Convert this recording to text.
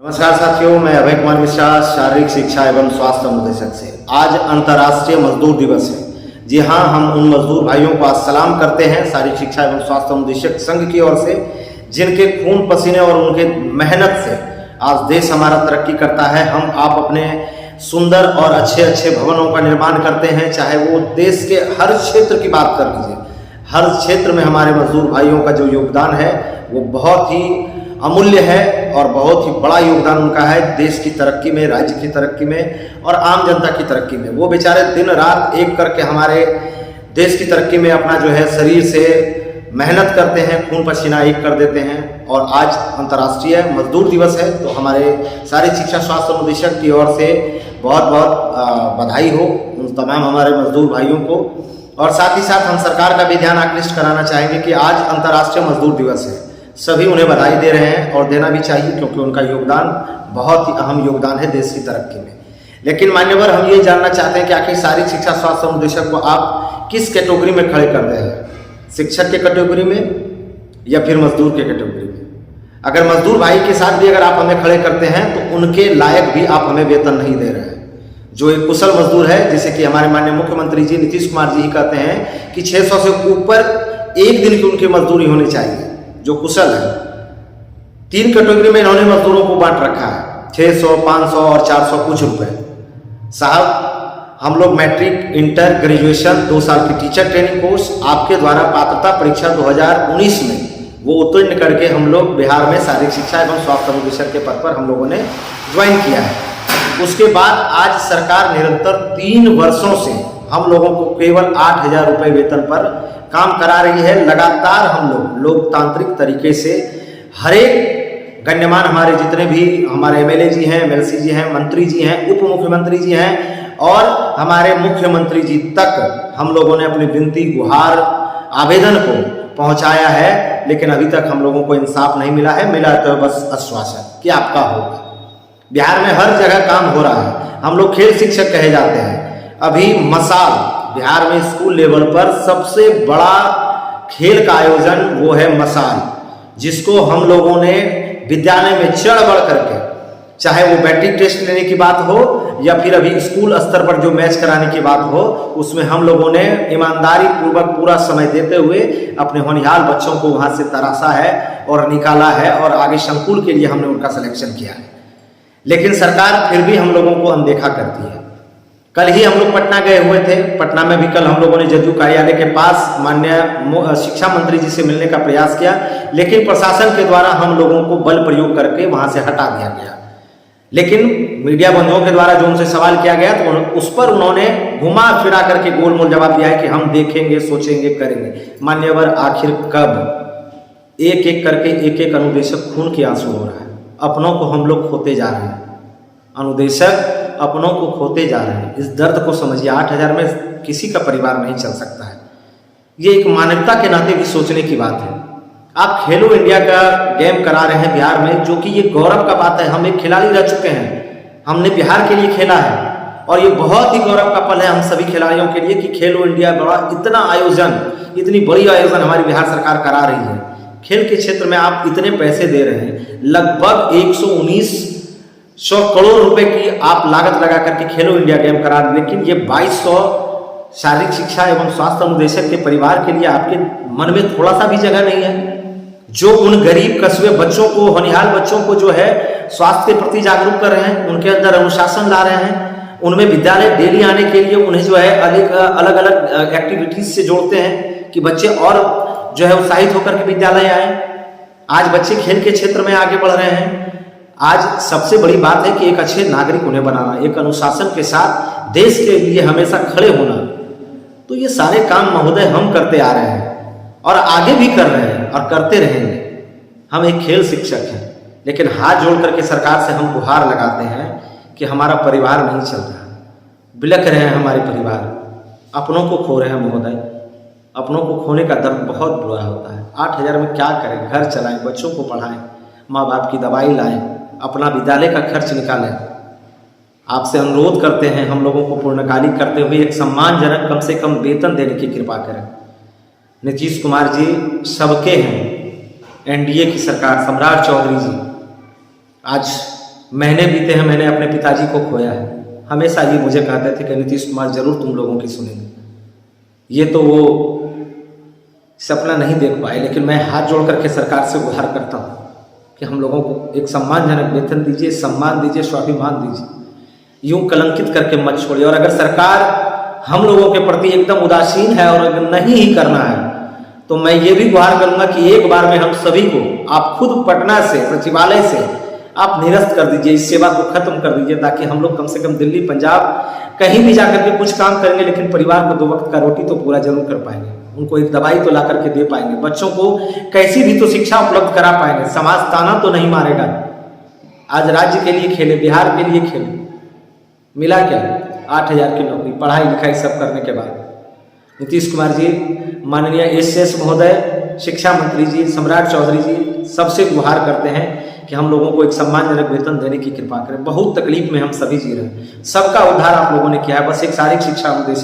नमस्कार साथियों, मैं अभय कुमार मिश्रा, शारीरिक शिक्षा एवं स्वास्थ्य अनुदेशक से। आज अंतर्राष्ट्रीय मजदूर दिवस है। जी हाँ, हम उन मजदूर भाइयों को आज सलाम करते हैं शारीरिक शिक्षा एवं स्वास्थ्य अनुदेशक संघ की ओर से, जिनके खून पसीने और उनके मेहनत से आज देश हमारा तरक्की करता है। हम आप अपने सुंदर और अच्छे अच्छे भवनों का निर्माण करते हैं, चाहे वो देश के हर क्षेत्र की बात कर लीजिए। हर क्षेत्र में हमारे मजदूर भाइयों का जो योगदान है वो बहुत ही अमूल्य है और बहुत ही बड़ा योगदान उनका है देश की तरक्की में, राज्य की तरक्की में और आम जनता की तरक्की में। वो बेचारे दिन रात एक करके हमारे देश की तरक्की में अपना जो है शरीर से मेहनत करते हैं, खून पसीना एक कर देते हैं। और आज अंतर्राष्ट्रीय मजदूर दिवस है, तो हमारे शारीरिक शिक्षा स्वास्थ्य अनुदेशक की ओर से बहुत बहुत बधाई हो उन तमाम हमारे मजदूर भाइयों को। और साथ ही साथ हम सरकार का भी ध्यान आकृष्ट कराना चाहेंगे कि आज अंतर्राष्ट्रीय मजदूर दिवस है। सभी उन्हें बधाई दे रहे हैं और देना भी चाहिए, क्योंकि उनका योगदान बहुत ही अहम योगदान है देश की तरक्की में। लेकिन मान्यवर, हम ये जानना चाहते हैं कि आखिर शारीरिक शिक्षा स्वास्थ्य अनुदेशक को आप किस कैटेगरी में खड़े करते हैं, शिक्षक के कैटेगरी में या फिर मजदूर के कैटेगरी में? अगर मजदूर भाई के साथ भी अगर आप हमें खड़े करते हैं तो उनके लायक भी आप हमें वेतन नहीं दे रहे हैं। जो एक कुशल मजदूर है, जैसे कि हमारे माननीय मुख्यमंत्री जी नीतीश कुमार जी ही कहते हैं कि 600 से ऊपर एक दिन की उनकी मजदूरी होनी चाहिए, जो कुशल है। 3 कैटेगरी में इन्होंने मजदूरों को बांट रखा है, 600, 500 और 400 कुछ रुपए। साहब, हम लोग मैट्रिक, इंटर, ग्रेजुएशन 2 साल की टीचर ट्रेनिंग कोर्स आपके द्वारा पात्रता परीक्षा 2019 में वो उत्तीर्ण करके हम लोग बिहार में शारीरिक शिक्षा एवं स्वास्थ्य अनुदेशक के पद पर हम लोगों ने ज्वाइन किया है। उसके बाद आज सरकार निरंतर 3 वर्षों से हम लोगों को केवल 8,000 रुपये वेतन पर काम करा रही है। लगातार हम लोग लोकतांत्रिक तरीके से हर एक गण्यमान हमारे जितने भी हमारे एमएलए जी हैं, एमएलसी जी हैं, मंत्री जी हैं, उप मुख्यमंत्री जी हैं और हमारे मुख्यमंत्री जी तक हम लोगों ने अपनी विनती, गुहार, आवेदन को पहुंचाया है। लेकिन अभी तक हम लोगों को इंसाफ नहीं मिला है। मिला तो बस आश्वासन कि आपका होगा। बिहार में हर जगह काम हो रहा है। हम लोग खेल शिक्षक कहे जाते हैं। अभी मसाल बिहार में स्कूल लेवल पर सबसे बड़ा खेल का आयोजन वो है मसाल, जिसको हम लोगों ने विद्यालय में चढ़ बढ़ करके, चाहे वो बैटरी टेस्ट लेने की बात हो या फिर अभी स्कूल स्तर पर जो मैच कराने की बात हो, उसमें हम लोगों ने ईमानदारी पूर्वक पूरा समय देते हुए अपने होनहार बच्चों को वहां से तराशा है और निकाला है और आगे संकुल के लिए हमने उनका सिलेक्शन किया है। लेकिन सरकार फिर भी हम लोगों को अनदेखा करती है। कल ही हम लोग पटना गए हुए थे। पटना में भी कल हम लोगों ने जदयू कार्यालय के पास माननीय शिक्षा मंत्री जी से मिलने का प्रयास किया, लेकिन प्रशासन के द्वारा हम लोगों को बल प्रयोग करके वहां से हटा दिया गया। लेकिन मीडिया बंधुओं के द्वारा जो उनसे सवाल किया गया तो उस पर उन्होंने घुमा फिरा करके गोलमोल जवाब दिया है कि हम देखेंगे, सोचेंगे, करेंगे। मान्यवर, आखिर कब? एक एक करके एक एक अनुदेशक खून के आंसू हो रहा है। अपनों को हम लोग खोते जा रहे हैं। अनुदेशक अपनों को खोते जा रहे हैं। इस दर्द को समझिए। 8,000 में किसी का परिवार नहीं चल सकता है। ये एक मानवता के नाते भी सोचने की बात है। आप खेलो इंडिया का गेम करा रहे हैं बिहार में, जो कि ये गौरव का बात है। हम एक खिलाड़ी रह चुके हैं, हमने बिहार के लिए खेला है और ये बहुत ही गौरव का पल है हम सभी खिलाड़ियों के लिए कि खेलो इंडिया बड़ा इतना आयोजन, इतनी बड़ी आयोजन हमारी बिहार सरकार करा रही है। खेल के क्षेत्र में आप इतने पैसे दे रहे हैं, लगभग 119 करोड़ रुपए की आप लागत लगा करके खेलो इंडिया गेम करा, लेकिन ये 2200 शारीरिक शिक्षा एवं स्वास्थ्य अनुदेशक के परिवार के लिए आपके मन में थोड़ा सा भी जगह नहीं है, जो उन गरीब कस्बे बच्चों को, होनहार बच्चों को जो है स्वास्थ्य के प्रति जागरूक कर रहे हैं, उनके अंदर अनुशासन ला रहे हैं, उनमें विद्यालय डेली आने के लिए उन्हें जो है अलग अलग एक्टिविटीज से जोड़ते हैं कि बच्चे और जो है उत्साहित होकर के विद्यालय आए। आज बच्चे खेल के क्षेत्र में आगे बढ़ रहे हैं। आज सबसे बड़ी बात है कि एक अच्छे नागरिक उन्हें बनाना, एक अनुशासन के साथ देश के लिए हमेशा खड़े होना। तो ये सारे काम महोदय हम करते आ रहे हैं और आगे भी कर रहे हैं और करते रहेंगे। हम एक खेल शिक्षक हैं, लेकिन हाथ जोड़ करके सरकार से हम गुहार लगाते हैं कि हमारा परिवार नहीं चल रहा, बिलख रहे हैं हमारे परिवार, अपनों को खो रहे हैं महोदय। अपनों को खोने का दर्द बहुत बुरा होता है। 8,000 में क्या करें? घर चलाएं, बच्चों को पढ़ाएं, माँ बाप की दवाई लाएं, अपना विद्यालय का खर्च निकालें। आपसे अनुरोध करते हैं, हम लोगों को पूर्णकालिक करते हुए एक सम्मानजनक कम से कम वेतन देने की कृपा करें। नीतीश कुमार जी सबके हैं, एनडीए की सरकार, सम्राट चौधरी जी आज महीने बीते हैं, मैंने अपने पिताजी को खोया है। हमेशा ये मुझे कहते थे कि नीतीश कुमार जरूर तुम लोगों की सुनेंगे। ये तो वो सपना नहीं देख पाए, लेकिन मैं हाथ जोड़ करके सरकार से गुहार करता हूँ कि हम लोगों को एक सम्मानजनक वेतन दीजिए, सम्मान दीजिए, स्वाभिमान दीजिए, यूं कलंकित करके मत छोड़िए। और अगर सरकार हम लोगों के प्रति एकदम उदासीन है और अगर नहीं ही करना है तो मैं ये भी गुहार करूंगा कि एक बार में हम सभी को आप खुद पटना से, सचिवालय से आप निरस्त कर दीजिए, इस सेवा को खत्म कर दीजिए, ताकि हम लोग कम से कम दिल्ली, पंजाब कहीं भी जाकर के कुछ काम करेंगे लेकिन परिवार को 2 वक्त का रोटी तो पूरा जरूर कर पाएंगे, उनको एक दवाई तो ला करके दे पाएंगे, बच्चों को कैसी भी तो शिक्षा उपलब्ध करा पाएंगे, समाज ताना तो नहीं मारेगा। आज राज्य के लिए खेले, बिहार के लिए खेले, मिला क्या? 8,000 की नौकरी, पढ़ाई लिखाई सब करने के बाद। नीतीश कुमार जी, माननीय एस महोदय, शिक्षा मंत्री जी, सम्राट चौधरी जी, सबसे गुहार करते हैं कि हम लोगों को एक सम्मानजनक वेतन देने की कृपा करें। बहुत तकलीफ में हम सभी जी रहे हैं, सबका उद्धार आप लोगों ने किया है, बस एक शारीरिक शिक्षा हम दे सकते हैं।